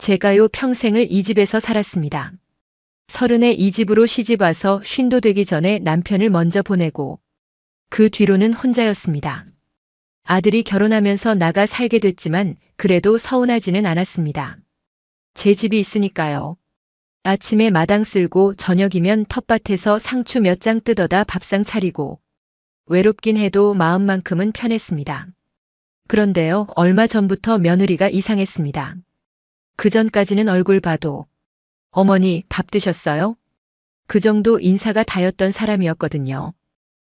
제가요 평생을 이 집에서 살았습니다. 30에 이 집으로 시집와서 쉰도 되기 전에 남편을 먼저 보내고 그 뒤로는 혼자였습니다. 아들이 결혼하면서 나가 살게 됐지만 그래도 서운하지는 않았습니다. 제 집이 있으니까요. 아침에 마당 쓸고 저녁이면 텃밭에서 상추 몇 장 뜯어다 밥상 차리고 외롭긴 해도 마음만큼은 편했습니다. 그런데요, 얼마 전부터 며느리가 이상했습니다. 그 전까지는 얼굴 봐도 어머니 밥 드셨어요? 그 정도 인사가 다였던 사람이었거든요.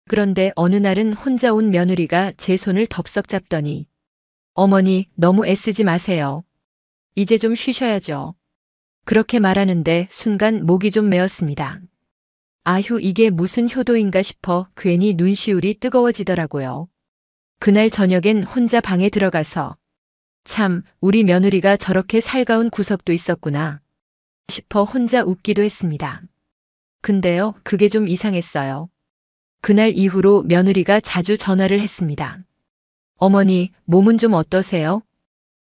그런데 어느 날은 혼자 온 며느리가 제 손을 덥석 잡더니 어머니 너무 애쓰지 마세요. 이제 좀 쉬셔야죠. 그렇게 말하는데 순간 목이 좀 메었습니다. 아휴 이게 무슨 효도인가 싶어 괜히 눈시울이 뜨거워지더라고요. 그날 저녁엔 혼자 방에 들어가서 참 우리 며느리가 저렇게 살가운 구석도 있었구나 싶어 혼자 웃기도 했습니다. 근데요 그게 좀 이상했어요. 그날 이후로 며느리가 자주 전화를 했습니다. 어머니 몸은 좀 어떠세요?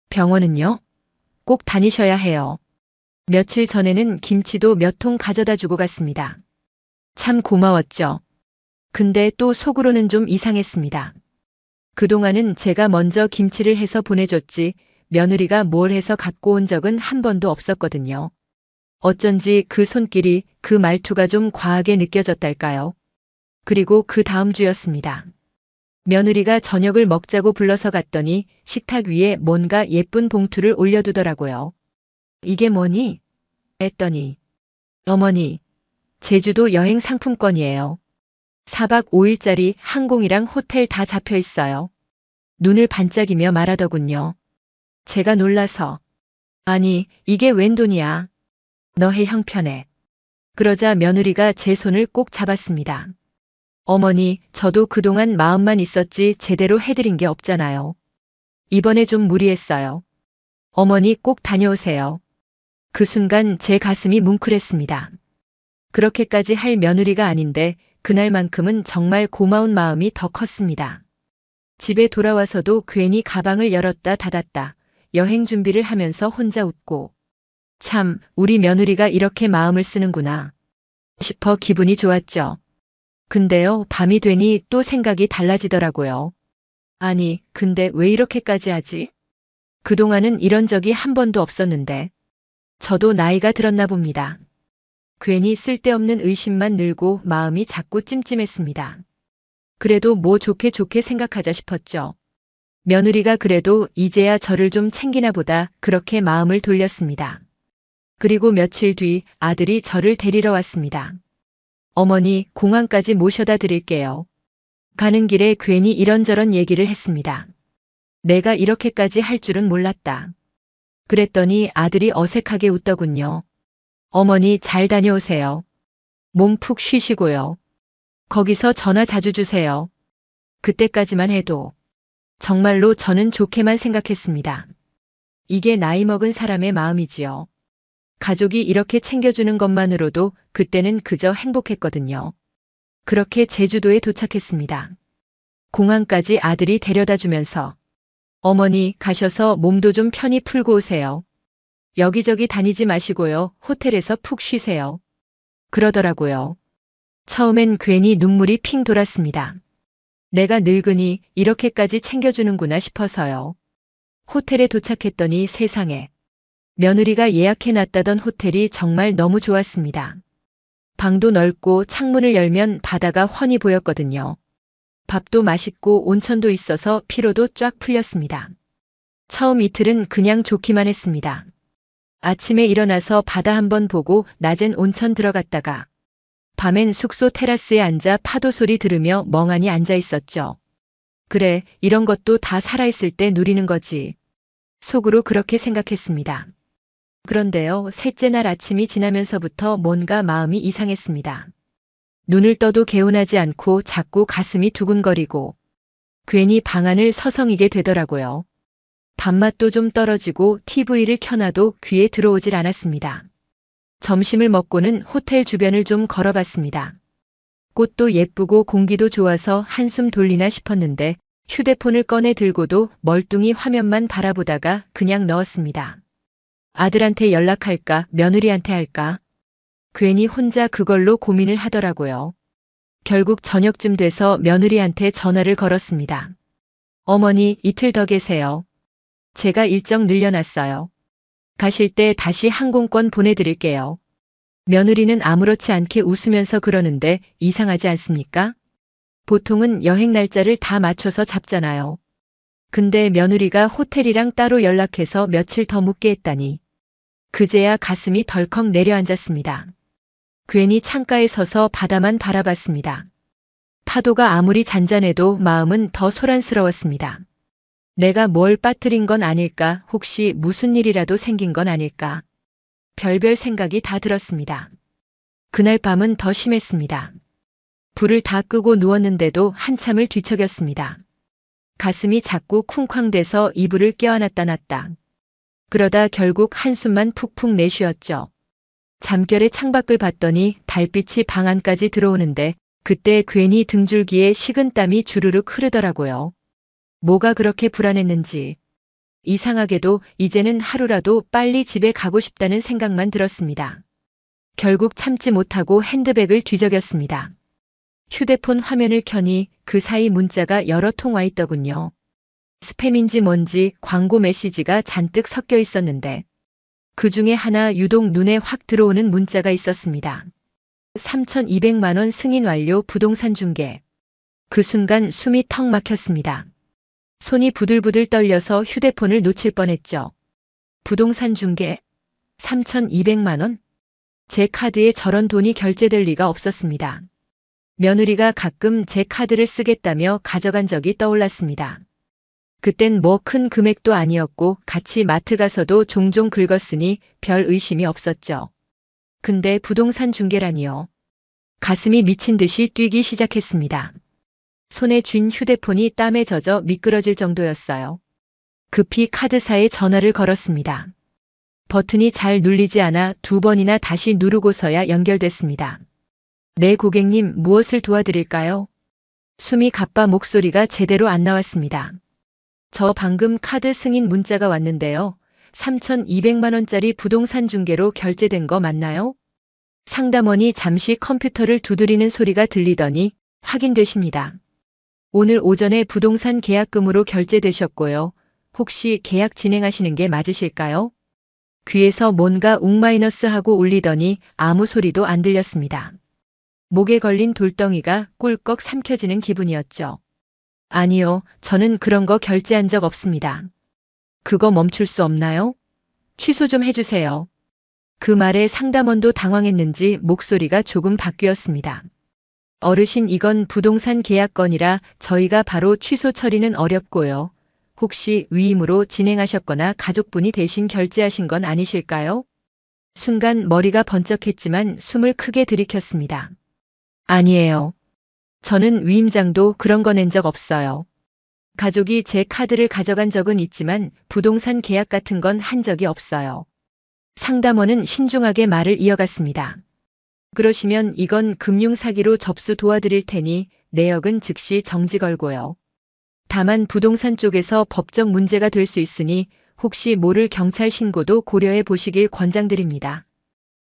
병원은요? 꼭 다니셔야 해요. 며칠 전에는 김치도 몇 통 가져다 주고 갔습니다. 참 고마웠죠. 근데 또 속으로는 좀 이상했습니다. 그동안은 제가 먼저 김치를 해서 보내줬지 며느리가 뭘 해서 갖고 온 적은 한 번도 없었거든요. 어쩐지 그 손길이 그 말투가 좀 과하게 느껴졌달까요? 그리고 그 다음 주였습니다. 며느리가 저녁을 먹자고 불러서 갔더니 식탁 위에 뭔가 예쁜 봉투를 올려두더라고요. 이게 뭐니? 했더니 어머니, 제주도 여행 상품권이에요. 4박 5일짜리 항공이랑 호텔 다 잡혀 있어요. 눈을 반짝이며 말하더군요. 제가 놀라서 아니 이게 웬 돈이야. 너의 형편에. 그러자 며느리가 제 손을 꼭 잡았습니다. 어머니 저도 그동안 마음만 있었지 제대로 해드린 게 없잖아요. 이번에 좀 무리했어요. 어머니 꼭 다녀오세요. 그 순간 제 가슴이 뭉클했습니다. 그렇게까지 할 며느리가 아닌데 그날만큼은 정말 고마운 마음이 더 컸습니다. 집에 돌아와서도 괜히 가방을 열었다 닫았다 여행 준비를 하면서 혼자 웃고 참 우리 며느리가 이렇게 마음을 쓰는구나 싶어 기분이 좋았죠. 근데요 밤이 되니 또 생각이 달라지더라고요. 아니 근데 왜 이렇게까지 하지? 그동안은 이런 적이 한 번도 없었는데 저도 나이가 들었나 봅니다. 괜히 쓸데없는 의심만 늘고 마음이 자꾸 찜찜했습니다. 그래도 뭐 좋게 생각하자 싶었죠. 며느리가 그래도 이제야 저를 좀 챙기나 보다 그렇게 마음을 돌렸습니다. 그리고 며칠 뒤 아들이 저를 데리러 왔습니다. 어머니 공항까지 모셔다 드릴게요. 가는 길에 괜히 이런저런 얘기를 했습니다. 내가 이렇게까지 할 줄은 몰랐다. 그랬더니 아들이 어색하게 웃더군요. 어머니 잘 다녀오세요. 몸 푹 쉬시고요. 거기서 전화 자주 주세요. 그때까지만 해도 정말로 저는 좋게만 생각했습니다. 이게 나이 먹은 사람의 마음이지요. 가족이 이렇게 챙겨주는 것만으로도 그때는 그저 행복했거든요. 그렇게 제주도에 도착했습니다. 공항까지 아들이 데려다 주면서 어머니 가셔서 몸도 좀 편히 풀고 오세요. 여기저기 다니지 마시고요. 호텔에서 푹 쉬세요. 그러더라고요. 처음엔 괜히 눈물이 핑 돌았습니다. 내가 늙으니 이렇게까지 챙겨주는구나 싶어서요. 호텔에 도착했더니 세상에. 며느리가 예약해놨다던 호텔이 정말 너무 좋았습니다. 방도 넓고 창문을 열면 바다가 훤히 보였거든요. 밥도 맛있고 온천도 있어서 피로도 쫙 풀렸습니다. 처음 이틀은 그냥 좋기만 했습니다. 아침에 일어나서 바다 한번 보고 낮엔 온천 들어갔다가 밤엔 숙소 테라스에 앉아 파도 소리 들으며 멍하니 앉아 있었죠. 그래, 이런 것도 다 살아있을 때 누리는 거지. 속으로 그렇게 생각했습니다. 그런데요, 셋째 날 아침이 지나면서부터 뭔가 마음이 이상했습니다. 눈을 떠도 개운하지 않고 자꾸 가슴이 두근거리고 괜히 방 안을 서성이게 되더라고요. 밥맛도 좀 떨어지고 TV를 켜놔도 귀에 들어오질 않았습니다. 점심을 먹고는 호텔 주변을 좀 걸어봤습니다. 꽃도 예쁘고 공기도 좋아서 한숨 돌리나 싶었는데 휴대폰을 꺼내 들고도 멀뚱히 화면만 바라보다가 그냥 넣었습니다. 아들한테 연락할까, 며느리한테 할까? 괜히 혼자 그걸로 고민을 하더라고요. 결국 저녁쯤 돼서 며느리한테 전화를 걸었습니다. 어머니, 이틀 더 계세요. 제가 일정 늘려놨어요. 가실 때 다시 항공권 보내드릴게요. 며느리는 아무렇지 않게 웃으면서 그러는데 이상하지 않습니까? 보통은 여행 날짜를 다 맞춰서 잡잖아요. 근데 며느리가 호텔이랑 따로 연락해서 며칠 더 묵게 했다니. 그제야 가슴이 덜컥 내려앉았습니다. 괜히 창가에 서서 바다만 바라봤습니다. 파도가 아무리 잔잔해도 마음은 더 소란스러웠습니다. 내가 뭘 빠뜨린 건 아닐까, 혹시 무슨 일이라도 생긴 건 아닐까. 별별 생각이 다 들었습니다. 그날 밤은 더 심했습니다. 불을 다 끄고 누웠는데도 한참을 뒤척였습니다. 가슴이 자꾸 쿵쾅대서 이불을 껴안았다 놨다. 그러다 결국 한숨만 푹푹 내쉬었죠. 잠결에 창밖을 봤더니 달빛이 방 안까지 들어오는데 그때 괜히 등줄기에 식은땀이 주르륵 흐르더라고요. 뭐가 그렇게 불안했는지. 이상하게도 이제는 하루라도 빨리 집에 가고 싶다는 생각만 들었습니다. 결국 참지 못하고 핸드백을 뒤적였습니다. 휴대폰 화면을 켜니 그 사이 문자가 여러 통 와 있더군요. 스팸인지 뭔지 광고 메시지가 잔뜩 섞여 있었는데 그 중에 하나 유독 눈에 확 들어오는 문자가 있었습니다. 3,200만 원 승인 완료 부동산 중개. 그 순간 숨이 턱 막혔습니다. 손이 부들부들 떨려서 휴대폰을 놓칠 뻔했죠. 부동산 중개 3,200만 원? 제 카드에 저런 돈이 결제될 리가 없었습니다. 며느리가 가끔 제 카드를 쓰겠다며 가져간 적이 떠올랐습니다. 그땐 뭐 큰 금액도 아니었고 같이 마트 가서도 종종 긁었으니 별 의심이 없었죠. 근데 부동산 중개라니요. 가슴이 미친 듯이 뛰기 시작했습니다. 손에 쥔 휴대폰이 땀에 젖어 미끄러질 정도였어요. 급히 카드사에 전화를 걸었습니다. 버튼이 잘 눌리지 않아 2번이나 다시 누르고서야 연결됐습니다. 네, 고객님, 무엇을 도와드릴까요? 숨이 가빠 목소리가 제대로 안 나왔습니다. 저 방금 카드 승인 문자가 왔는데요. 3,200만 원짜리 부동산 중개로 결제된 거 맞나요? 상담원이 잠시 컴퓨터를 두드리는 소리가 들리더니 확인되십니다. 오늘 오전에 부동산 계약금으로 결제되셨고요. 혹시 계약 진행하시는 게 맞으실까요? 귀에서 뭔가 웅마이너스 하고 울리더니 아무 소리도 안 들렸습니다. 목에 걸린 돌덩이가 꿀꺽 삼켜지는 기분이었죠. 아니요, 저는 그런 거 결제한 적 없습니다. 그거 멈출 수 없나요? 취소 좀 해주세요. 그 말에 상담원도 당황했는지 목소리가 조금 바뀌었습니다. 어르신, 이건 부동산 계약건이라 저희가 바로 취소 처리는 어렵고요. 혹시 위임으로 진행하셨거나 가족분이 대신 결제하신 건 아니실까요? 순간 머리가 번쩍했지만 숨을 크게 들이켰습니다. 아니에요. 저는 위임장도 그런 거 낸 적 없어요. 가족이 제 카드를 가져간 적은 있지만 부동산 계약 같은 건 한 적이 없어요. 상담원은 신중하게 말을 이어갔습니다. 그러시면 이건 금융사기로 접수 도와드릴 테니 내역은 즉시 정지 걸고요. 다만 부동산 쪽에서 법적 문제가 될 수 있으니 혹시 모를 경찰 신고도 고려해 보시길 권장드립니다.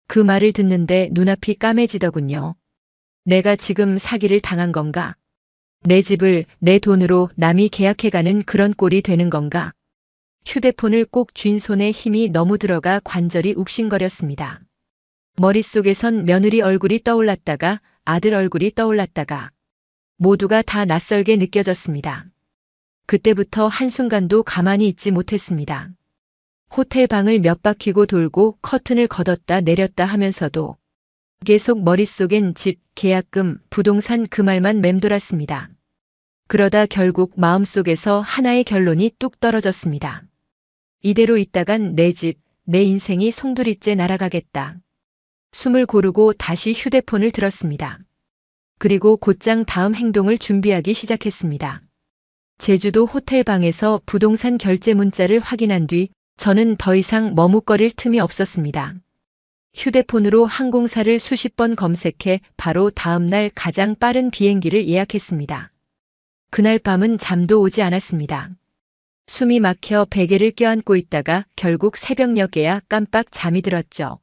그 말을 듣는데 눈앞이 까매지더군요. 내가 지금 사기를 당한 건가? 내 집을 내 돈으로 남이 계약해가는 그런 꼴이 되는 건가? 휴대폰을 꼭 쥔 손에 힘이 너무 들어가 관절이 욱신거렸습니다. 머릿속에선 며느리 얼굴이 떠올랐다가 아들 얼굴이 떠올랐다가 모두가 다 낯설게 느껴졌습니다. 그때부터 한순간도 가만히 있지 못했습니다. 호텔 방을 몇 바퀴고 돌고 커튼을 걷었다 내렸다 하면서도 계속 머릿속엔 집, 계약금, 부동산 그 말만 맴돌았습니다. 그러다 결국 마음속에서 하나의 결론이 뚝 떨어졌습니다. 이대로 있다간 내 집, 내 인생이 송두리째 날아가겠다. 숨을 고르고 다시 휴대폰을 들었습니다. 그리고 곧장 다음 행동을 준비하기 시작했습니다. 제주도 호텔 방에서 부동산 결제 문자를 확인한 뒤 저는 더 이상 머뭇거릴 틈이 없었습니다. 휴대폰으로 항공사를 수십 번 검색해 바로 다음 날 가장 빠른 비행기를 예약했습니다. 그날 밤은 잠도 오지 않았습니다. 숨이 막혀 베개를 껴안고 있다가 결국 새벽녘에야 깜빡 잠이 들었죠.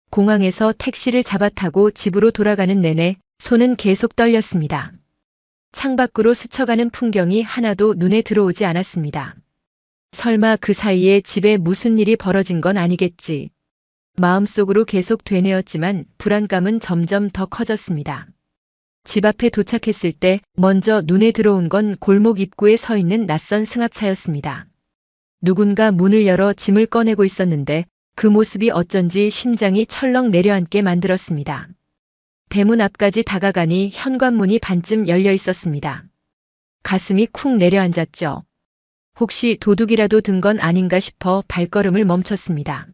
공항에서 택시를 잡아 타고 집으로 돌아가는 내내 손은 계속 떨렸습니다. 창밖으로 스쳐가는 풍경이 하나도 눈에 들어오지 않았습니다. 설마 그 사이에 집에 무슨 일이 벌어진 건 아니겠지. 마음속으로 계속 되뇌었지만 불안감은 점점 더 커졌습니다. 집 앞에 도착했을 때 먼저 눈에 들어온 건 골목 입구에 서 있는 낯선 승합차였습니다. 누군가 문을 열어 짐을 꺼내고 있었는데 그 모습이 어쩐지 심장이 철렁 내려앉게 만들었습니다. 대문 앞까지 다가가니 현관문이 반쯤 열려 있었습니다. 가슴이 쿵 내려앉았죠. 혹시 도둑이라도 든 건 아닌가 싶어 발걸음을 멈췄습니다.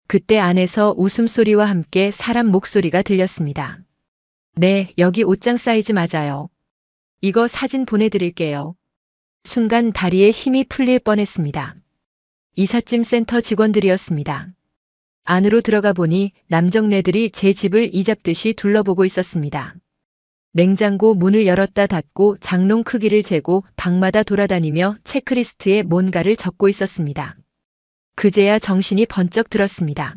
그때 안에서 웃음소리와 함께 사람 목소리가 들렸습니다. 네, 여기 옷장 사이즈 맞아요. 이거 사진 보내드릴게요. 순간 다리에 힘이 풀릴 뻔했습니다. 이삿짐 센터 직원들이었습니다. 안으로 들어가 보니 남정네들이 제 집을 이잡듯이 둘러보고 있었습니다. 냉장고 문을 열었다 닫고 장롱 크기를 재고 방마다 돌아다니며 체크리스트에 뭔가를 적고 있었습니다. 그제야 정신이 번쩍 들었습니다.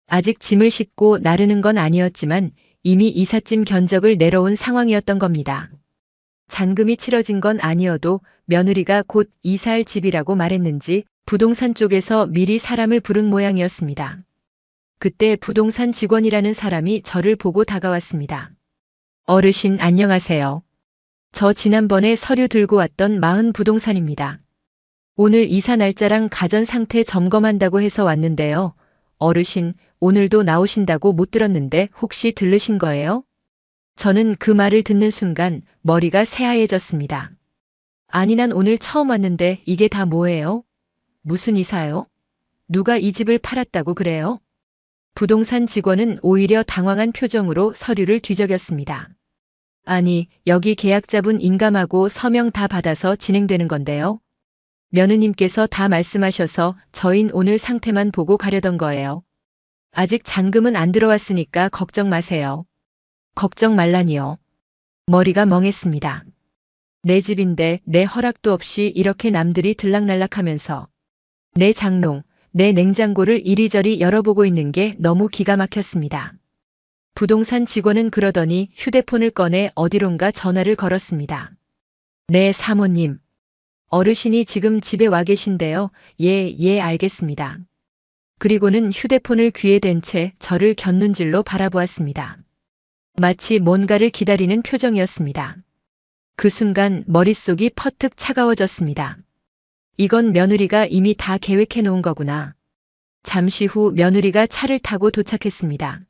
아직 짐을 싣고 나르는 건 아니었지만 이미 이삿짐 견적을 내려온 상황이었던 겁니다. 잔금이 치러진 건 아니어도 며느리가 곧 이사할 집이라고 말했는지 부동산 쪽에서 미리 사람을 부른 모양이었습니다. 그때 부동산 직원이라는 사람이 저를 보고 다가왔습니다. 어르신 안녕하세요. 저 지난번에 서류 들고 왔던 마흔 부동산입니다. 오늘 이사 날짜랑 가전 상태 점검한다고 해서 왔는데요. 어르신, 오늘도 나오신다고 못 들었는데 혹시 들르신 거예요? 저는 그 말을 듣는 순간 머리가 새하얘졌습니다. 아니 난 오늘 처음 왔는데 이게 다 뭐예요? 무슨 이사요? 누가 이 집을 팔았다고 그래요? 부동산 직원은 오히려 당황한 표정으로 서류를 뒤적였습니다. 아니, 여기 계약자분 인감하고 서명 다 받아서 진행되는 건데요. 며느님께서 다 말씀하셔서 저흰 오늘 상태만 보고 가려던 거예요. 아직 잔금은 안 들어왔으니까 걱정 마세요. 걱정 말라니요. 머리가 멍했습니다. 내 집인데 내 허락도 없이 이렇게 남들이 들락날락하면서 내 장롱, 내 냉장고를 이리저리 열어보고 있는 게 너무 기가 막혔습니다. 부동산 직원은 그러더니 휴대폰을 꺼내 어디론가 전화를 걸었습니다. 네, 사모님. 어르신이 지금 집에 와 계신데요. 예, 알겠습니다. 그리고는 휴대폰을 귀에 댄 채 저를 곁눈질로 바라보았습니다. 마치 뭔가를 기다리는 표정이었습니다. 그 순간 머릿속이 퍼뜩 차가워졌습니다. 이건 며느리가 이미 다 계획해 놓은 거구나. 잠시 후 며느리가 차를 타고 도착했습니다.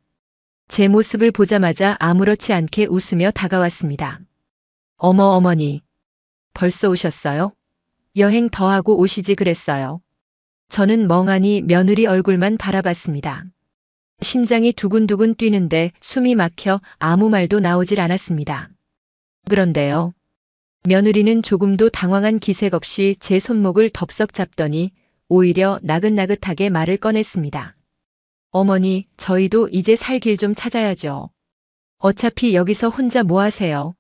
제 모습을 보자마자 아무렇지 않게 웃으며 다가왔습니다. 어머 어머니. 벌써 오셨어요? 여행 더 하고 오시지 그랬어요. 저는 멍하니 며느리 얼굴만 바라봤습니다. 심장이 두근두근 뛰는데 숨이 막혀 아무 말도 나오질 않았습니다. 그런데요. 며느리는 조금도 당황한 기색 없이 제 손목을 덥석 잡더니 오히려 나긋나긋하게 말을 꺼냈습니다. 어머니, 저희도 이제 살 길 좀 찾아야죠. 어차피 여기서 혼자 뭐 하세요?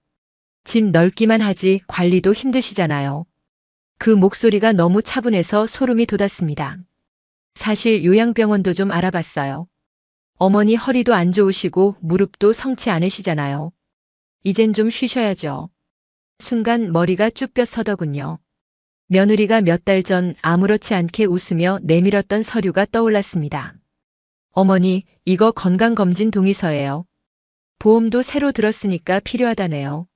집 넓기만 하지 관리도 힘드시잖아요. 그 목소리가 너무 차분해서 소름이 돋았습니다. 사실 요양병원도 좀 알아봤어요. 어머니 허리도 안 좋으시고 무릎도 성치 않으시잖아요. 이젠 좀 쉬셔야죠. 순간 머리가 쭈뼛 서더군요. 며느리가 몇 달 전 아무렇지 않게 웃으며 내밀었던 서류가 떠올랐습니다. 어머니, 이거 건강검진 동의서예요. 보험도 새로 들었으니까 필요하다네요.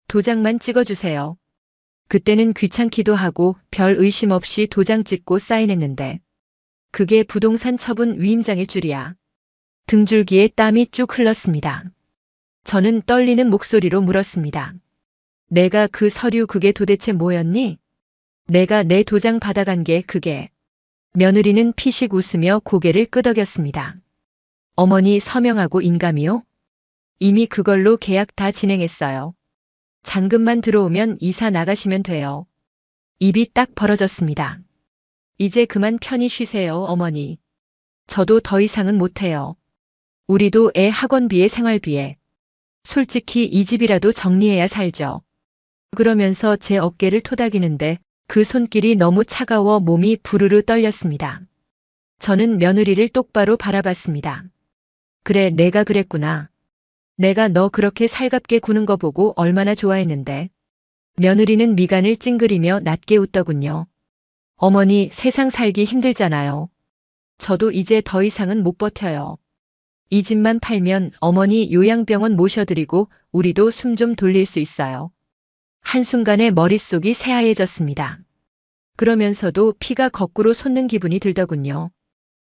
도장만 찍어주세요. 그때는 귀찮기도 하고 별 의심 없이 도장 찍고 사인했는데 그게 부동산 처분 위임장일 줄이야. 등줄기에 땀이 쭉 흘렀습니다. 저는 떨리는 목소리로 물었습니다. 내가 그 서류 그게 도대체 뭐였니? 내가 내 도장 받아간 게 그게. 며느리는 피식 웃으며 고개를 끄덕였습니다. 어머니 서명하고 인감이요? 이미 그걸로 계약 다 진행했어요. 잔금만 들어오면 이사 나가시면 돼요. 입이 딱 벌어졌습니다. 이제 그만 편히 쉬세요, 어머니. 저도 더 이상은 못해요. 우리도 애 학원비에 생활비에. 솔직히 이 집이라도 정리해야 살죠. 그러면서 제 어깨를 토닥이는데 그 손길이 너무 차가워 몸이 부르르 떨렸습니다. 저는 며느리를 똑바로 바라봤습니다. 그래, 내가 그랬구나. 내가 너 그렇게 살갑게 구는 거 보고 얼마나 좋아했는데. 며느리는 미간을 찡그리며 낮게 웃더군요. 어머니, 세상 살기 힘들잖아요. 저도 이제 더 이상은 못 버텨요. 이 집만 팔면 어머니 요양병원 모셔드리고 우리도 숨 좀 돌릴 수 있어요. 한순간에 머릿속이 새하얘졌습니다. 그러면서도 피가 거꾸로 솟는 기분이 들더군요.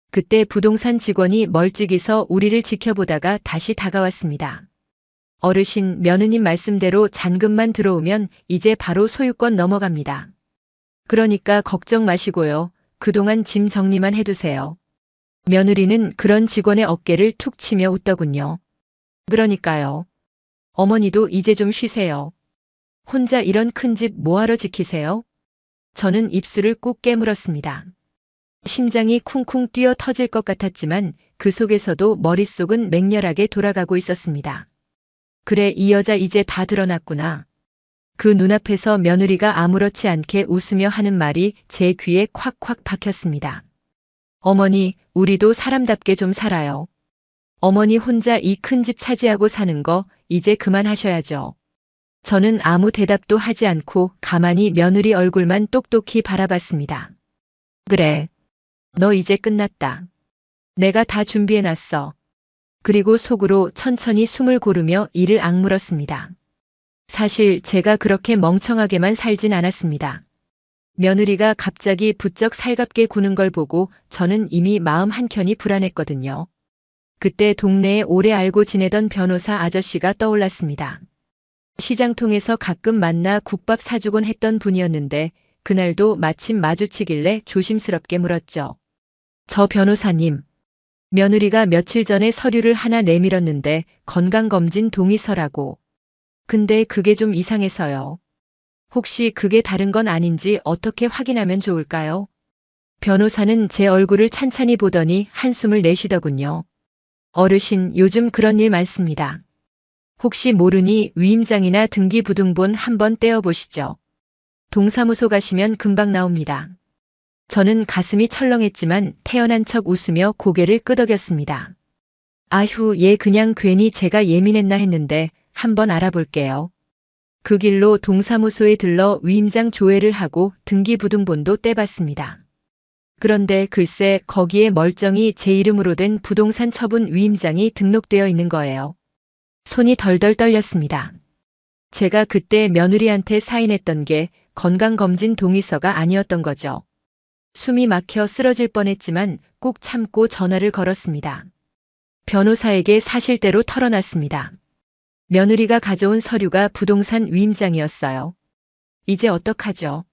그때 부동산 직원이 멀찍이서 우리를 지켜보다가 다시 다가왔습니다. 어르신, 며느님 말씀대로 잔금만 들어오면 이제 바로 소유권 넘어갑니다. 그러니까 걱정 마시고요. 그동안 짐 정리만 해두세요. 며느리는 그런 직원의 어깨를 툭 치며 웃더군요. 그러니까요. 어머니도 이제 좀 쉬세요. 혼자 이런 큰 집 뭐하러 지키세요? 저는 입술을 꾹 깨물었습니다. 심장이 쿵쿵 뛰어 터질 것 같았지만 그 속에서도 머릿속은 맹렬하게 돌아가고 있었습니다. 그래, 이 여자 이제 다 드러났구나. 그 눈앞에서 며느리가 아무렇지 않게 웃으며 하는 말이 제 귀에 콱콱 박혔습니다. 어머니, 우리도 사람답게 좀 살아요. 어머니 혼자 이 큰 집 차지하고 사는 거 이제 그만하셔야죠. 저는 아무 대답도 하지 않고 가만히 며느리 얼굴만 똑똑히 바라봤습니다. 그래. 너 이제 끝났다. 내가 다 준비해놨어. 그리고 속으로 천천히 숨을 고르며 이를 악물었습니다. 사실 제가 그렇게 멍청하게만 살진 않았습니다. 며느리가 갑자기 부쩍 살갑게 구는 걸 보고 저는 이미 마음 한켠이 불안했거든요. 그때 동네에 오래 알고 지내던 변호사 아저씨가 떠올랐습니다. 시장통에서 가끔 만나 국밥 사주곤 했던 분이었는데 그날도 마침 마주치길래 조심스럽게 물었죠. 저 변호사님, 며느리가 며칠 전에 서류를 하나 내밀었는데 건강검진 동의서라고. 근데 그게 좀 이상해서요. 혹시 그게 다른 건 아닌지 어떻게 확인하면 좋을까요? 변호사는 제 얼굴을 찬찬히 보더니 한숨을 내쉬더군요. 어르신, 요즘 그런 일 많습니다. 혹시 모르니 위임장이나 등기부등본 한번 떼어보시죠. 동사무소 가시면 금방 나옵니다. 저는 가슴이 철렁했지만 태연한 척 웃으며 고개를 끄덕였습니다. 아휴, 얘 그냥 괜히 제가 예민했나 했는데 한번 알아볼게요. 그 길로 동사무소에 들러 위임장 조회를 하고 등기부등본도 떼봤습니다. 그런데 글쎄 거기에 멀쩡히 제 이름으로 된 부동산 처분 위임장이 등록되어 있는 거예요. 손이 덜덜 떨렸습니다. 제가 그때 며느리한테 사인했던 게 건강검진 동의서가 아니었던 거죠. 숨이 막혀 쓰러질 뻔했지만 꾹 참고 전화를 걸었습니다. 변호사에게 사실대로 털어놨습니다. 며느리가 가져온 서류가 부동산 위임장이었어요. 이제 어떡하죠?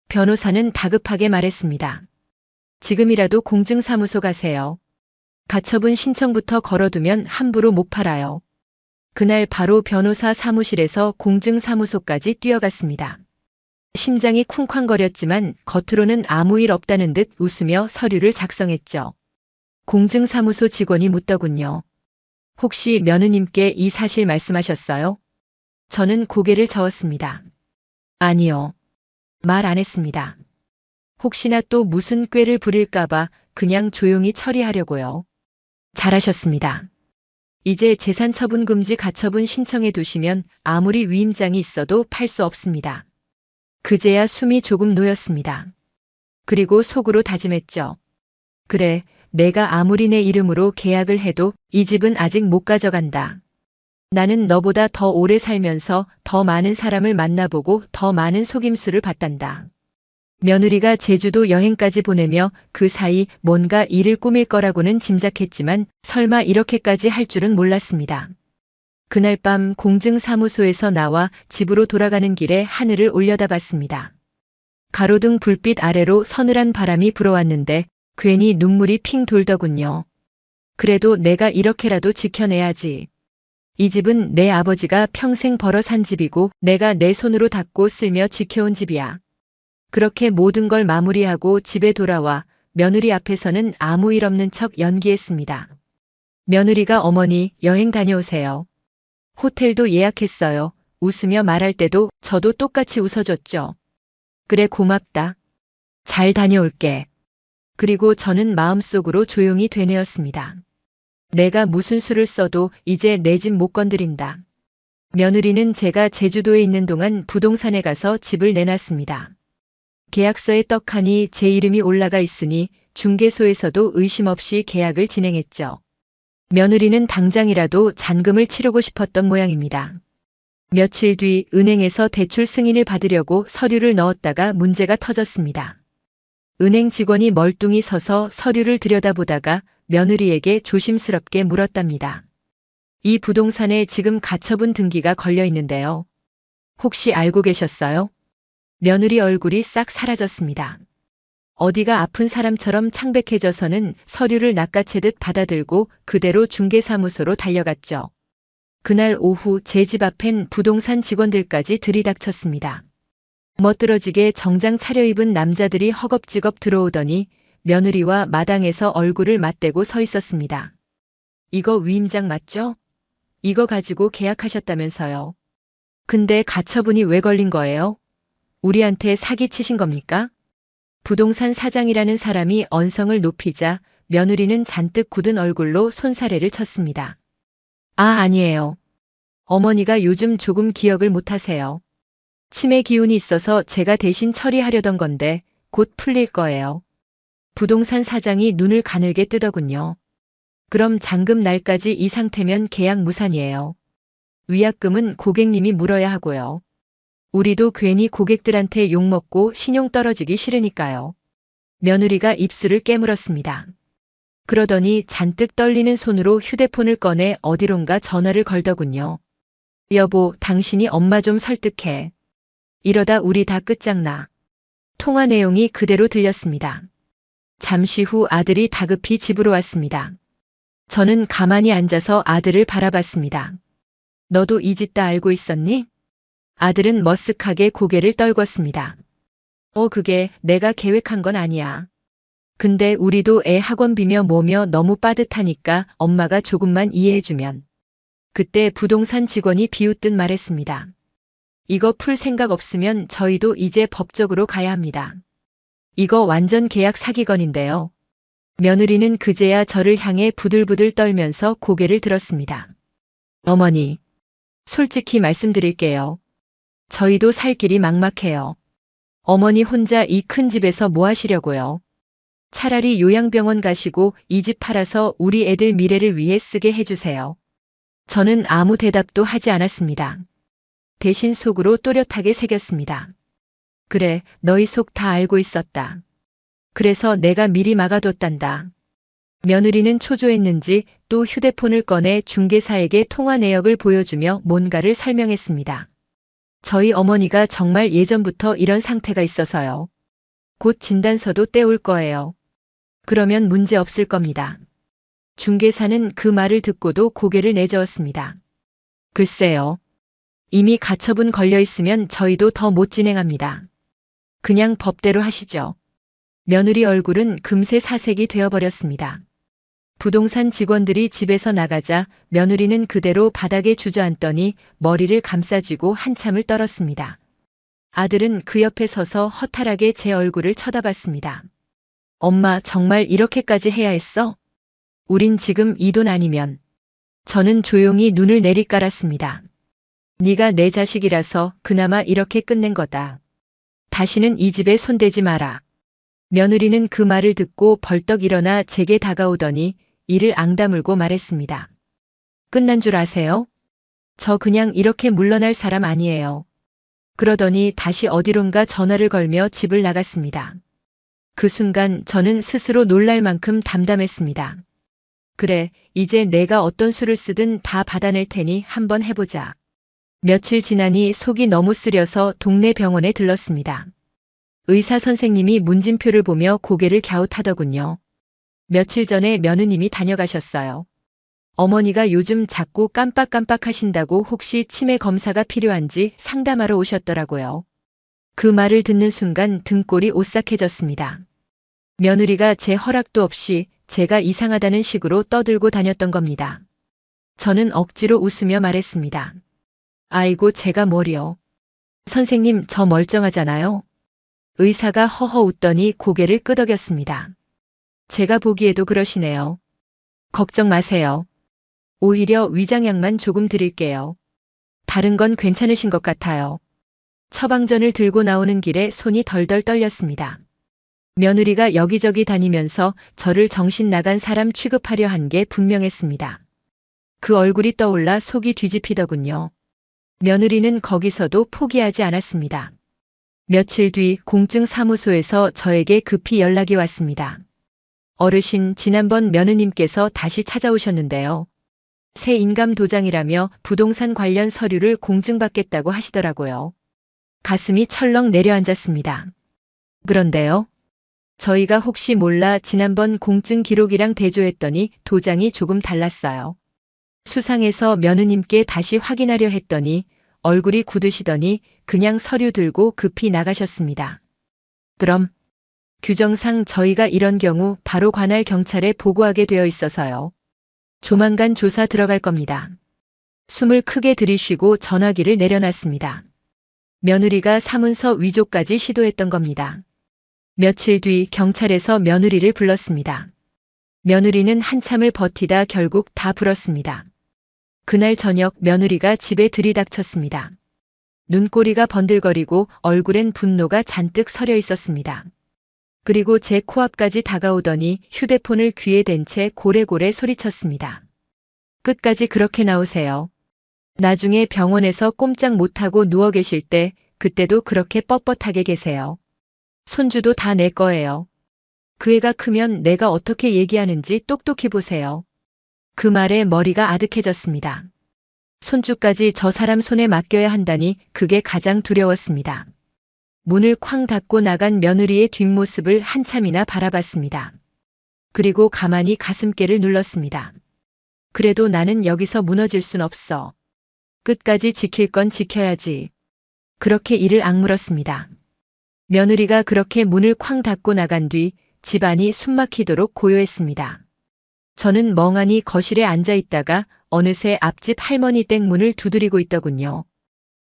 변호사는 다급하게 말했습니다. 지금이라도 공증사무소 가세요. 가처분 신청부터 걸어두면 함부로 못 팔아요. 그날 바로 변호사 사무실에서 공증사무소까지 뛰어갔습니다. 심장이 쿵쾅거렸지만 겉으로는 아무 일 없다는 듯 웃으며 서류를 작성했죠. 공증사무소 직원이 묻더군요. 혹시 며느님께 이 사실 말씀하셨어요? 저는 고개를 저었습니다. 아니요. 말 안 했습니다. 혹시나 또 무슨 꾀를 부릴까봐 그냥 조용히 처리하려고요. 잘하셨습니다. 이제 재산처분금지 가처분 신청해 두시면 아무리 위임장이 있어도 팔 수 없습니다. 그제야 숨이 조금 놓였습니다. 그리고 속으로 다짐했죠. 그래, 내가 아무리 내 이름으로 계약을 해도 이 집은 아직 못 가져간다. 나는 너보다 더 오래 살면서 더 많은 사람을 만나보고 더 많은 속임수를 받단다. 며느리가 제주도 여행까지 보내며 그 사이 뭔가 일을 꾸밀 거라고는 짐작했지만 설마 이렇게까지 할 줄은 몰랐습니다. 그날 밤 공증사무소에서 나와 집으로 돌아가는 길에 하늘을 올려다봤습니다. 가로등 불빛 아래로 서늘한 바람이 불어왔는데 괜히 눈물이 핑 돌더군요. 그래도 내가 이렇게라도 지켜내야지. 이 집은 내 아버지가 평생 벌어 산 집이고 내가 내 손으로 닦고 쓸며 지켜온 집이야. 그렇게 모든 걸 마무리하고 집에 돌아와 며느리 앞에서는 아무 일 없는 척 연기했습니다. 며느리가 어머니 여행 다녀오세요. 호텔도 예약했어요. 웃으며 말할 때도 저도 똑같이 웃어줬죠. 그래, 고맙다. 잘 다녀올게. 그리고 저는 마음속으로 조용히 되뇌었습니다. 내가 무슨 수를 써도 이제 내 집 못 건드린다. 며느리는 제가 제주도에 있는 동안 부동산에 가서 집을 내놨습니다. 계약서에 떡하니 제 이름이 올라가 있으니 중개소에서도 의심 없이 계약을 진행했죠. 며느리는 당장이라도 잔금을 치르고 싶었던 모양입니다. 며칠 뒤 은행에서 대출 승인을 받으려고 서류를 넣었다가 문제가 터졌습니다. 은행 직원이 멀뚱히 서서 서류를 들여다보다가 며느리에게 조심스럽게 물었답니다. 이 부동산에 지금 가처분 등기가 걸려 있는데요. 혹시 알고 계셨어요? 며느리 얼굴이 싹 사라졌습니다. 어디가 아픈 사람처럼 창백해져서는 서류를 낚아채듯 받아들고 그대로 중개사무소로 달려갔죠. 그날 오후 제 집 앞엔 부동산 직원들까지 들이닥쳤습니다. 멋들어지게 정장 차려입은 남자들이 허겁지겁 들어오더니 며느리와 마당에서 얼굴을 맞대고 서 있었습니다. 이거 위임장 맞죠? 이거 가지고 계약하셨다면서요. 근데 가처분이 왜 걸린 거예요? 우리한테 사기치신 겁니까? 부동산 사장이라는 사람이 언성을 높이자 며느리는 잔뜩 굳은 얼굴로 손사래를 쳤습니다. 아, 아니에요. 어머니가 요즘 조금 기억을 못하세요. 치매 기운이 있어서 제가 대신 처리하려던 건데 곧 풀릴 거예요. 부동산 사장이 눈을 가늘게 뜨더군요. 그럼 잔금 날까지 이 상태면 계약 무산이에요. 위약금은 고객님이 물어야 하고요. 우리도 괜히 고객들한테 욕먹고 신용 떨어지기 싫으니까요. 며느리가 입술을 깨물었습니다. 그러더니 잔뜩 떨리는 손으로 휴대폰을 꺼내 어디론가 전화를 걸더군요. 여보, 당신이 엄마 좀 설득해. 이러다 우리 다 끝장나. 통화 내용이 그대로 들렸습니다. 잠시 후 아들이 다급히 집으로 왔습니다. 저는 가만히 앉아서 아들을 바라봤습니다. 너도 이 짓 다 알고 있었니? 아들은 머쓱하게 고개를 떨궜습니다. 그게 내가 계획한 건 아니야. 근데 우리도 애 학원비며 뭐며 너무 빠듯하니까 엄마가 조금만 이해해주면. 그때 부동산 직원이 비웃듯 말했습니다. 이거 풀 생각 없으면 저희도 이제 법적으로 가야 합니다. 이거 완전 계약 사기건인데요. 며느리는 그제야 저를 향해 부들부들 떨면서 고개를 들었습니다. 어머니, 솔직히 말씀드릴게요. 저희도 살 길이 막막해요. 어머니 혼자 이 큰 집에서 뭐 하시려고요? 차라리 요양병원 가시고 이 집 팔아서 우리 애들 미래를 위해 쓰게 해주세요. 저는 아무 대답도 하지 않았습니다. 대신 속으로 또렷하게 새겼습니다. 그래, 너희 속 다 알고 있었다. 그래서 내가 미리 막아뒀단다. 며느리는 초조했는지 또 휴대폰을 꺼내 중개사에게 통화 내역을 보여주며 뭔가를 설명했습니다. 저희 어머니가 정말 예전부터 이런 상태가 있어서요. 곧 진단서도 떼올 거예요. 그러면 문제 없을 겁니다. 중개사는 그 말을 듣고도 고개를 내저었습니다. 글쎄요. 이미 가처분 걸려 있으면 저희도 더 못 진행합니다. 그냥 법대로 하시죠. 며느리 얼굴은 금세 사색이 되어버렸습니다. 부동산 직원들이 집에서 나가자 며느리는 그대로 바닥에 주저앉더니 머리를 감싸쥐고 한참을 떨었습니다. 아들은 그 옆에 서서 허탈하게 제 얼굴을 쳐다봤습니다. 엄마, 정말 이렇게까지 해야 했어? 우린 지금 이 돈 아니면. 저는 조용히 눈을 내리깔았습니다. 네가 내 자식이라서 그나마 이렇게 끝낸 거다. 다시는 이 집에 손대지 마라. 며느리는 그 말을 듣고 벌떡 일어나 제게 다가오더니 이를 앙다물고 말했습니다. 끝난 줄 아세요? 저 그냥 이렇게 물러날 사람 아니에요. 그러더니 다시 어디론가 전화를 걸며 집을 나갔습니다. 그 순간 저는 스스로 놀랄 만큼 담담했습니다. 그래, 이제 내가 어떤 수를 쓰든 다 받아낼 테니 한번 해보자. 며칠 지나니 속이 너무 쓰려서 동네 병원에 들렀습니다. 의사 선생님이 문진표를 보며 고개를 갸웃하더군요. 며칠 전에 며느님이 다녀가셨어요. 어머니가 요즘 자꾸 깜빡깜빡 하신다고 혹시 치매 검사가 필요한지 상담하러 오셨더라고요. 그 말을 듣는 순간 등골이 오싹해졌습니다. 며느리가 제 허락도 없이 제가 이상하다는 식으로 떠들고 다녔던 겁니다. 저는 억지로 웃으며 말했습니다. 아이고, 제가 뭘요. 선생님, 저 멀쩡하잖아요. 의사가 허허 웃더니 고개를 끄덕였습니다. 제가 보기에도 그러시네요. 걱정 마세요. 오히려 위장약만 조금 드릴게요. 다른 건 괜찮으신 것 같아요. 처방전을 들고 나오는 길에 손이 덜덜 떨렸습니다. 며느리가 여기저기 다니면서 저를 정신 나간 사람 취급하려 한 게 분명했습니다. 그 얼굴이 떠올라 속이 뒤집히더군요. 며느리는 거기서도 포기하지 않았습니다. 며칠 뒤 공증 사무소에서 저에게 급히 연락이 왔습니다. 어르신, 지난번 며느님께서 다시 찾아오셨는데요. 새 인감 도장이라며 부동산 관련 서류를 공증받겠다고 하시더라고요. 가슴이 철렁 내려앉았습니다. 그런데요. 저희가 혹시 몰라 지난번 공증 기록이랑 대조했더니 도장이 조금 달랐어요. 수상해서 며느님께 다시 확인하려 했더니 얼굴이 굳으시더니 그냥 서류 들고 급히 나가셨습니다. 그럼 규정상 저희가 이런 경우 바로 관할 경찰에 보고하게 되어 있어서요. 조만간 조사 들어갈 겁니다. 숨을 크게 들이쉬고 전화기를 내려놨습니다. 며느리가 사문서 위조까지 시도했던 겁니다. 며칠 뒤 경찰에서 며느리를 불렀습니다. 며느리는 한참을 버티다 결국 다 불었습니다. 그날 저녁 며느리가 집에 들이닥쳤습니다. 눈꼬리가 번들거리고 얼굴엔 분노가 잔뜩 서려 있었습니다. 그리고 제 코앞까지 다가오더니 휴대폰을 귀에 댄 채 고래고래 소리쳤습니다. 끝까지 그렇게 나오세요. 나중에 병원에서 꼼짝 못하고 누워 계실 때 그때도 그렇게 뻣뻣하게 계세요. 손주도 다 내 거예요. 그 애가 크면 내가 어떻게 얘기하는지 똑똑히 보세요. 그 말에 머리가 아득해졌습니다. 손주까지 저 사람 손에 맡겨야 한다니 그게 가장 두려웠습니다. 문을 쾅 닫고 나간 며느리의 뒷모습을 한참이나 바라봤습니다. 그리고 가만히 가슴께를 눌렀습니다. 그래도 나는 여기서 무너질 순 없어. 끝까지 지킬 건 지켜야지. 그렇게 이를 악물었습니다. 며느리가 그렇게 문을 쾅 닫고 나간 뒤 집안이 숨막히도록 고요했습니다. 저는 멍하니 거실에 앉아 있다가 어느새 앞집 할머니 댁 문을 두드리고 있더군요.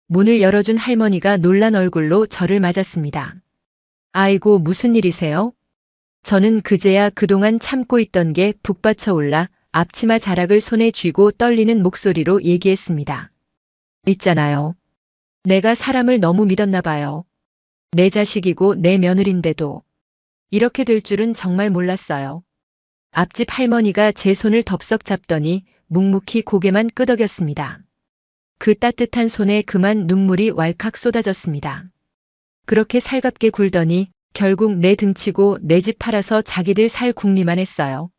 문을 열어준 할머니가 놀란 얼굴로 저를 맞았습니다. 아이고, 무슨 일이세요? 저는 그제야 그동안 참고 있던 게 북받쳐 올라 앞치마 자락을 손에 쥐고 떨리는 목소리로 얘기했습니다. 있잖아요. 내가 사람을 너무 믿었나 봐요. 내 자식이고 내 며느린데도 이렇게 될 줄은 정말 몰랐어요. 앞집 할머니가 제 손을 덥석 잡더니 묵묵히 고개만 끄덕였습니다. 그 따뜻한 손에 그만 눈물이 왈칵 쏟아졌습니다. 그렇게 살갑게 굴더니 결국 내 등치고 내 집 팔아서 자기들 살 궁리만 했어요.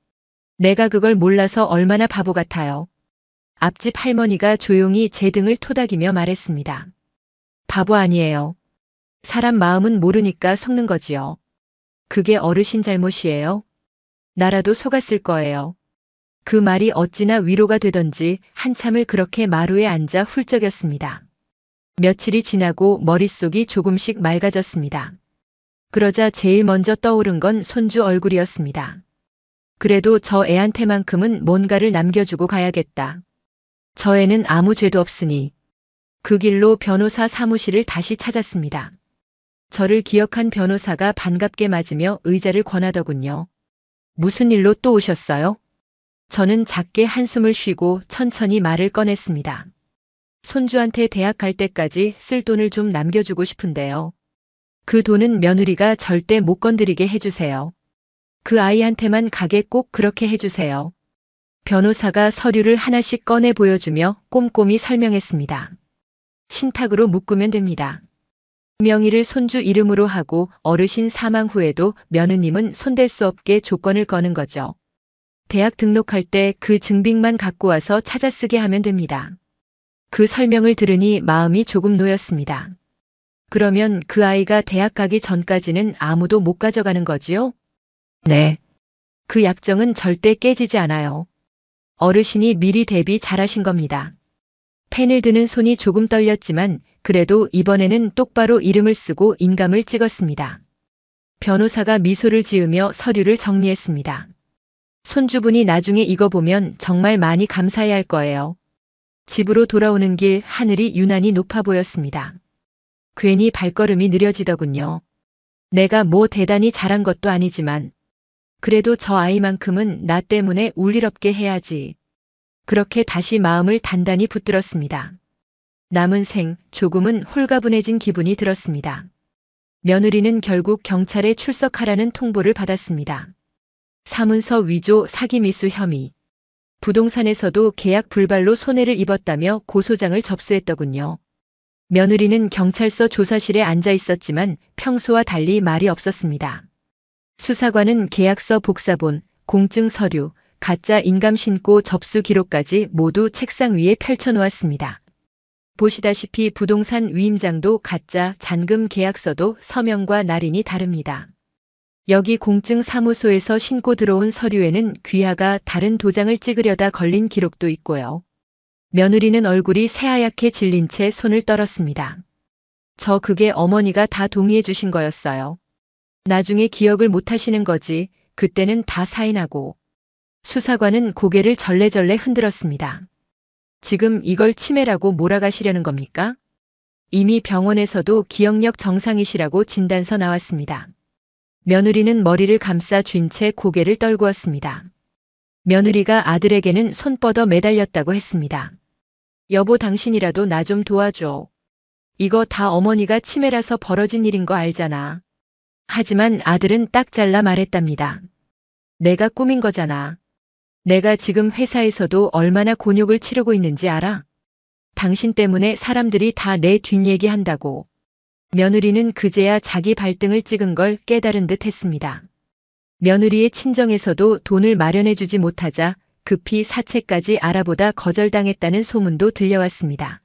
내가 그걸 몰라서 얼마나 바보 같아요. 앞집 할머니가 조용히 제 등을 토닥이며 말했습니다. 바보 아니에요. 사람 마음은 모르니까 속는 거지요. 그게 어르신 잘못이에요. 나라도 속았을 거예요. 그 말이 어찌나 위로가 되던지 한참을 그렇게 마루에 앉아 훌쩍였습니다. 며칠이 지나고 머릿속이 조금씩 맑아졌습니다. 그러자 제일 먼저 떠오른 건 손주 얼굴이었습니다. 그래도 저 애한테만큼은 뭔가를 남겨주고 가야겠다. 저 애는 아무 죄도 없으니. 그 길로 변호사 사무실을 다시 찾았습니다. 저를 기억한 변호사가 반갑게 맞으며 의자를 권하더군요. 무슨 일로 또 오셨어요? 저는 작게 한숨을 쉬고 천천히 말을 꺼냈습니다. 손주한테 대학 갈 때까지 쓸 돈을 좀 남겨주고 싶은데요. 그 돈은 며느리가 절대 못 건드리게 해주세요. 그 아이한테만 가게 꼭 그렇게 해주세요. 변호사가 서류를 하나씩 꺼내 보여주며 꼼꼼히 설명했습니다. 신탁으로 묶으면 됩니다. 명의를 손주 이름으로 하고 어르신 사망 후에도 며느님은 손댈 수 없게 조건을 거는 거죠. 대학 등록할 때 그 증빙만 갖고 와서 찾아 쓰게 하면 됩니다. 그 설명을 들으니 마음이 조금 놓였습니다. 그러면 그 아이가 대학 가기 전까지는 아무도 못 가져가는 거지요? 네. 그 약정은 절대 깨지지 않아요. 어르신이 미리 대비 잘하신 겁니다. 펜을 드는 손이 조금 떨렸지만 그래도 이번에는 똑바로 이름을 쓰고 인감을 찍었습니다. 변호사가 미소를 지으며 서류를 정리했습니다. 손주분이 나중에 이거 보면 정말 많이 감사해야 할 거예요. 집으로 돌아오는 길 하늘이 유난히 높아 보였습니다. 괜히 발걸음이 느려지더군요. 내가 뭐 대단히 잘한 것도 아니지만 그래도 저 아이만큼은 나 때문에 울 일 없게 해야지. 그렇게 다시 마음을 단단히 붙들었습니다. 남은 생 조금은 홀가분해진 기분이 들었습니다. 며느리는 결국 경찰에 출석하라는 통보를 받았습니다. 사문서 위조 사기 미수 혐의. 부동산에서도 계약 불발로 손해를 입었다며 고소장을 접수했더군요. 며느리는 경찰서 조사실에 앉아 있었지만 평소와 달리 말이 없었습니다. 수사관은 계약서 복사본, 공증 서류, 가짜 인감신고 접수 기록까지 모두 책상 위에 펼쳐놓았습니다. 보시다시피 부동산 위임장도 가짜, 잔금 계약서도 서명과 날인이 다릅니다. 여기 공증 사무소에서 신고 들어온 서류에는 귀하가 다른 도장을 찍으려다 걸린 기록도 있고요. 며느리는 얼굴이 새하얗게 질린 채 손을 떨었습니다. 저 그게 어머니가 다 동의해 주신 거였어요. 나중에 기억을 못 하시는 거지. 그때는 다 사인하고. 수사관은 고개를 절레절레 흔들었습니다. 지금 이걸 치매라고 몰아가시려는 겁니까? 이미 병원에서도 기억력 정상이시라고 진단서 나왔습니다. 며느리는 머리를 감싸 쥔 채 고개를 떨구었습니다. 며느리가 아들에게는 손 뻗어 매달렸다고 했습니다. 여보, 당신이라도 나 좀 도와줘. 이거 다 어머니가 치매라서 벌어진 일인 거 알잖아. 하지만 아들은 딱 잘라 말했답니다. 내가 꾸민 거잖아. 내가 지금 회사에서도 얼마나 곤욕을 치르고 있는지 알아? 당신 때문에 사람들이 다 내 뒷얘기 한다고. 며느리는 그제야 자기 발등을 찍은 걸 깨달은 듯 했습니다. 며느리의 친정에서도 돈을 마련해주지 못하자 급히 사채까지 알아보다 거절당했다는 소문도 들려왔습니다.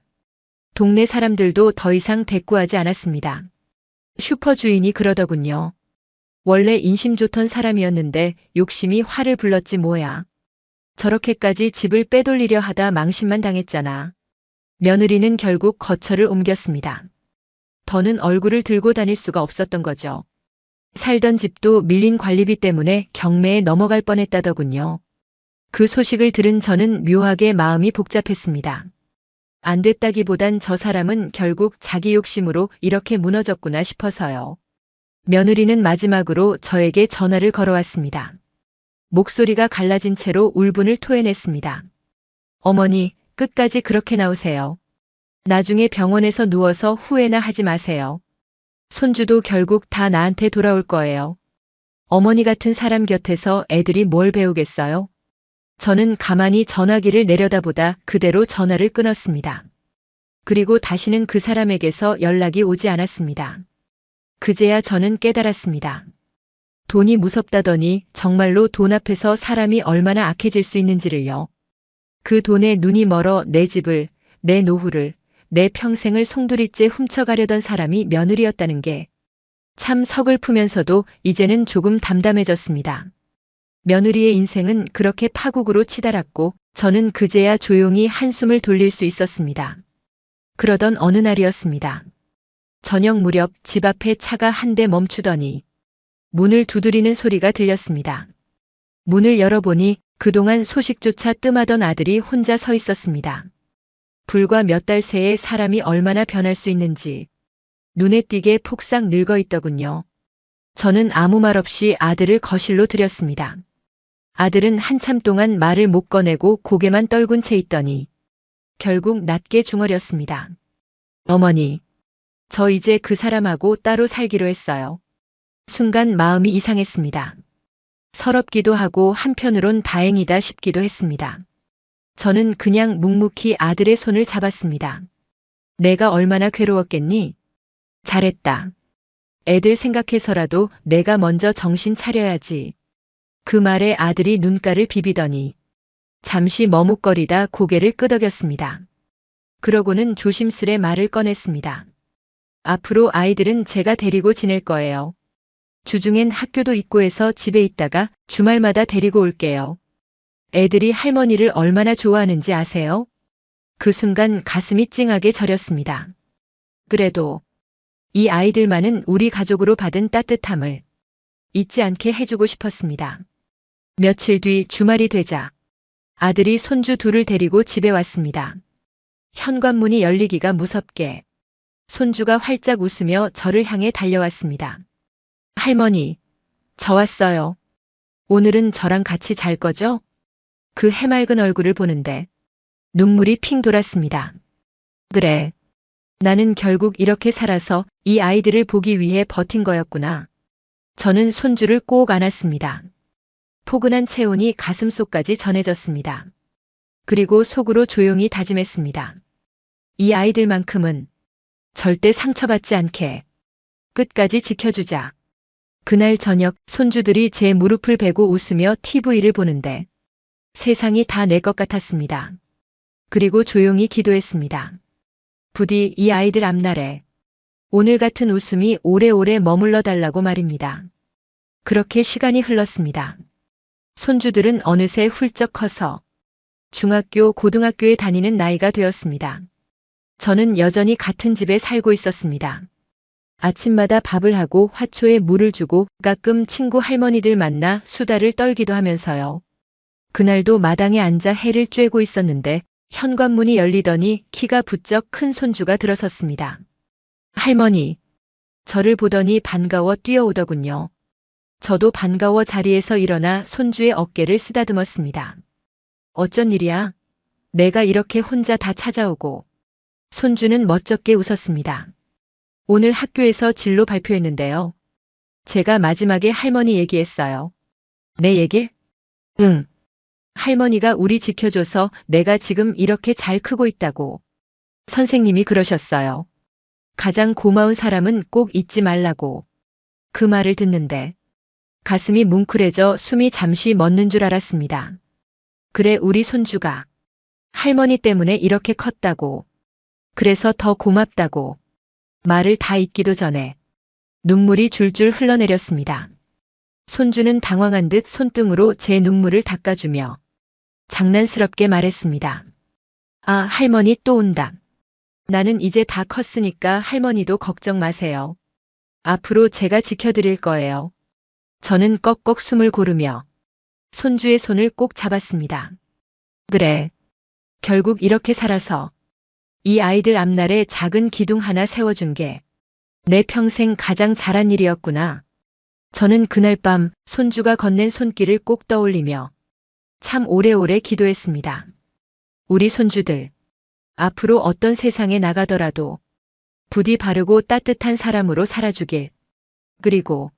동네 사람들도 더 이상 대꾸하지 않았습니다. 슈퍼 주인이 그러더군요. 원래 인심 좋던 사람이었는데 욕심이 화를 불렀지 뭐야. 저렇게까지 집을 빼돌리려 하다 망신만 당했잖아. 며느리는 결국 거처를 옮겼습니다. 더는 얼굴을 들고 다닐 수가 없었던 거죠. 살던 집도 밀린 관리비 때문에 경매에 넘어갈 뻔했다더군요. 그 소식을 들은 저는 묘하게 마음이 복잡했습니다. 안 됐다기보단 저 사람은 결국 자기 욕심으로 이렇게 무너졌구나 싶어서요. 며느리는 마지막으로 저에게 전화를 걸어왔습니다. 목소리가 갈라진 채로 울분을 토해냈습니다. 어머니, 끝까지 그렇게 나오세요. 나중에 병원에서 누워서 후회나 하지 마세요. 손주도 결국 다 나한테 돌아올 거예요. 어머니 같은 사람 곁에서 애들이 뭘 배우겠어요? 저는 가만히 전화기를 내려다보다 그대로 전화를 끊었습니다. 그리고 다시는 그 사람에게서 연락이 오지 않았습니다. 그제야 저는 깨달았습니다. 돈이 무섭다더니 정말로 돈 앞에서 사람이 얼마나 악해질 수 있는지를요. 그 돈에 눈이 멀어 내 집을, 내 노후를, 내 평생을 송두리째 훔쳐가려던 사람이 며느리였다는 게 참 서글프면서도 이제는 조금 담담해졌습니다. 며느리의 인생은 그렇게 파국으로 치달았고 저는 그제야 조용히 한숨을 돌릴 수 있었습니다. 그러던 어느 날이었습니다. 저녁 무렵 집 앞에 차가 한 대 멈추더니 문을 두드리는 소리가 들렸습니다. 문을 열어보니 그동안 소식조차 뜸하던 아들이 혼자 서 있었습니다. 불과 몇 달 새에 사람이 얼마나 변할 수 있는지 눈에 띄게 폭삭 늙어 있더군요. 저는 아무 말 없이 아들을 거실로 들였습니다. 아들은 한참 동안 말을 못 꺼내고 고개만 떨군 채 있더니 결국 낮게 중얼였습니다. 어머니, 저 이제 그 사람하고 따로 살기로 했어요. 순간 마음이 이상했습니다. 서럽기도 하고 한편으론 다행이다 싶기도 했습니다. 저는 그냥 묵묵히 아들의 손을 잡았습니다. 내가 얼마나 괴로웠겠니? 잘했다. 애들 생각해서라도 내가 먼저 정신 차려야지. 그 말에 아들이 눈가를 비비더니 잠시 머뭇거리다 고개를 끄덕였습니다. 그러고는 조심스레 말을 꺼냈습니다. 앞으로 아이들은 제가 데리고 지낼 거예요. 주중엔 학교도 있고 해서 집에 있다가 주말마다 데리고 올게요. 애들이 할머니를 얼마나 좋아하는지 아세요? 그 순간 가슴이 찡하게 저렸습니다. 그래도 이 아이들만은 우리 가족으로 받은 따뜻함을 잊지 않게 해주고 싶었습니다. 며칠 뒤 주말이 되자 아들이 손주 둘을 데리고 집에 왔습니다. 현관문이 열리기가 무섭게 손주가 활짝 웃으며 저를 향해 달려왔습니다. 할머니, 저 왔어요. 오늘은 저랑 같이 잘 거죠? 그 해맑은 얼굴을 보는데 눈물이 핑 돌았습니다. 그래. 나는 결국 이렇게 살아서 이 아이들을 보기 위해 버틴 거였구나. 저는 손주를 꼭 안았습니다. 포근한 체온이 가슴속까지 전해졌습니다. 그리고 속으로 조용히 다짐했습니다. 이 아이들만큼은 절대 상처받지 않게 끝까지 지켜주자. 그날 저녁 손주들이 제 무릎을 베고 웃으며 TV를 보는데 세상이 다 내 것 같았습니다. 그리고 조용히 기도했습니다. 부디 이 아이들 앞날에 오늘 같은 웃음이 오래오래 머물러 달라고 말입니다. 그렇게 시간이 흘렀습니다. 손주들은 어느새 훌쩍 커서 중학교, 고등학교에 다니는 나이가 되었습니다. 저는 여전히 같은 집에 살고 있었습니다. 아침마다 밥을 하고 화초에 물을 주고 가끔 친구 할머니들 만나 수다를 떨기도 하면서요. 그날도 마당에 앉아 해를 쬐고 있었는데 현관문이 열리더니 키가 부쩍 큰 손주가 들어섰습니다. 할머니, 저를 보더니 반가워 뛰어오더군요. 저도 반가워 자리에서 일어나 손주의 어깨를 쓰다듬었습니다. 어쩐 일이야? 내가 이렇게 혼자 다 찾아오고. 손주는 멋쩍게 웃었습니다. 오늘 학교에서 진로 발표했는데요. 제가 마지막에 할머니 얘기했어요. 내 얘길? 응. 할머니가 우리 지켜줘서 내가 지금 이렇게 잘 크고 있다고. 선생님이 그러셨어요. 가장 고마운 사람은 꼭 잊지 말라고. 그 말을 듣는데 가슴이 뭉클해져 숨이 잠시 멎는 줄 알았습니다. 그래, 우리 손주가 할머니 때문에 이렇게 컸다고. 그래서 더 고맙다고. 말을 다 잊기도 전에 눈물이 줄줄 흘러내렸습니다. 손주는 당황한 듯 손등으로 제 눈물을 닦아주며 장난스럽게 말했습니다. 아, 할머니 또 온다. 나는 이제 다 컸으니까 할머니도 걱정 마세요. 앞으로 제가 지켜드릴 거예요. 저는 꺽꺽 숨을 고르며 손주의 손을 꼭 잡았습니다. 그래. 결국 이렇게 살아서 이 아이들 앞날에 작은 기둥 하나 세워준 게 내 평생 가장 잘한 일이었구나. 저는 그날 밤 손주가 건넨 손길을 꼭 떠올리며 참 오래오래 기도했습니다. 우리 손주들, 앞으로 어떤 세상에 나가더라도 부디 바르고 따뜻한 사람으로 살아주길. 그리고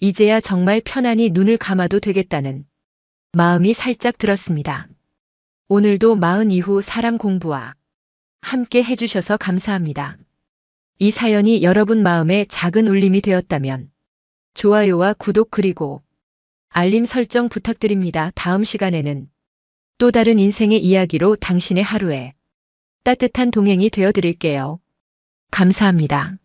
이제야 정말 편안히 눈을 감아도 되겠다는 마음이 살짝 들었습니다. 오늘도 마흔 이후 사람 공부와 함께 해주셔서 감사합니다. 이 사연이 여러분 마음에 작은 울림이 되었다면 좋아요와 구독 그리고 알림 설정 부탁드립니다. 다음 시간에는 또 다른 인생의 이야기로 당신의 하루에 따뜻한 동행이 되어 드릴게요. 감사합니다.